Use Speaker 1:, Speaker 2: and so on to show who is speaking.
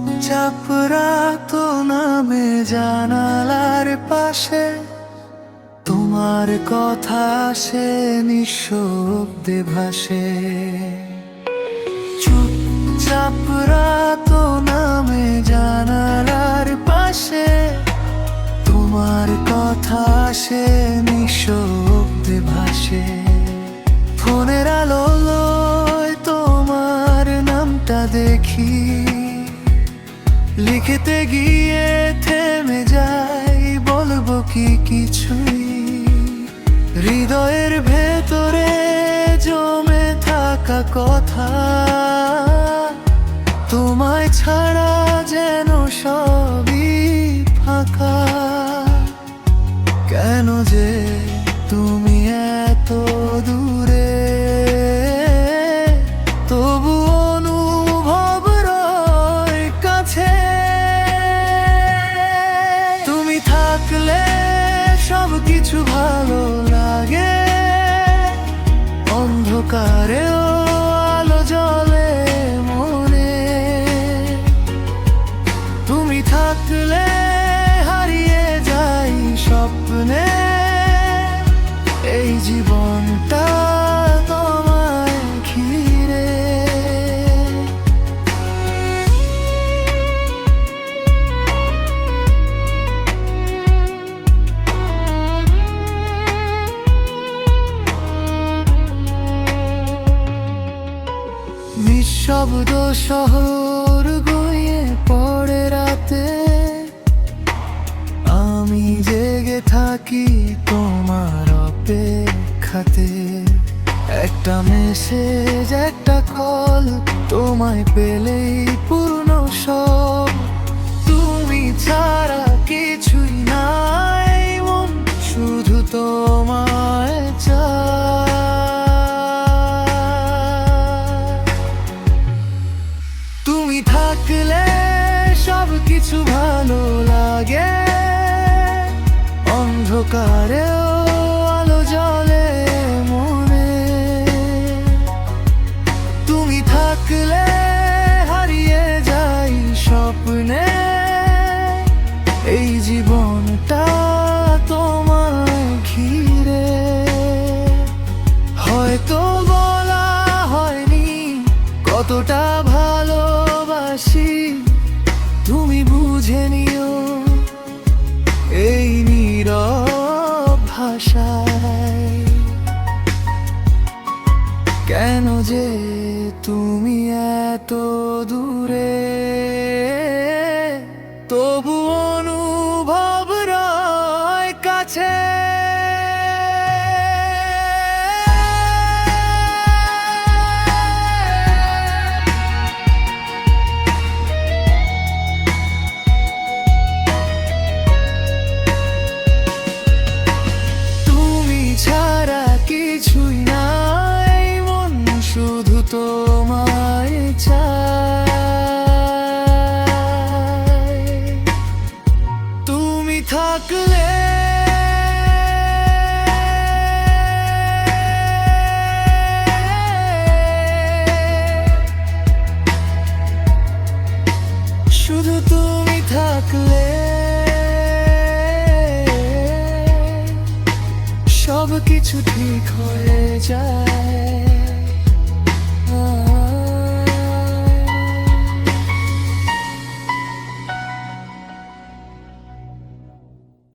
Speaker 1: চুপচাপ রাত নামে জানালার পাশে তোমার কথা সে নিঃশব্দে ভাসে। চুপচাপ রাত নামে জানালার পাশে তোমার কথা সে নিঃশব্দে ভাসে। ফোনের আলোয় তোমার নামটা দেখি, লিখতে গিয়ে থেমে যাই, বলবো কি কিছুই। হৃদয়ের ভেতরে জমে থাকা কথা, তোমায় ছাড়া যেন সবই ফাঁকা। কেন যে তুমি এত দূরে, তবু অনুভব রয় কাছে। তুমি থাকলে সব কিছু ভালো লাগে, অন্ধকারেও আলো জ্বলে মনে। তুমি থাকলে হারিয়ে যাই স্বপ্নে, এই জীবনটা তোমায় ঘিরে। নিঃশব্দ শহর গইয়ে পড়ে রাতে, আমি জেগে থাকি তোমার অপেক্ষাতে। একটা মেসেজ, একটা কল, তোমায় পেলেই পূর্ণ সব। তুমি ছাড়া কিছুই নাই মন, শুধু তোমায় চায়। তুমি থাকলে সব কিছু ভালো লাগে, অন্ধকারেও আলো জ্বলে মনে। তুমি থাকলে হারিয়ে যাই স্বপ্নে, এই জীবনটা তোমায় ঘিরে। হয়তো বলা হয়নি কতটা ভালোবাসি, তুমি বুঝে নিও এই নীরব ভাষায়। কেন যে তুমি এত দূরে, তবু অনুভব রয় কাছে। ছাড়া কিছুই নাই মন, শুধু তোমায় চাই। তুমি থাকলে শুধু তুমি থাকলে সব কিছু ঠিক হয়ে যায়।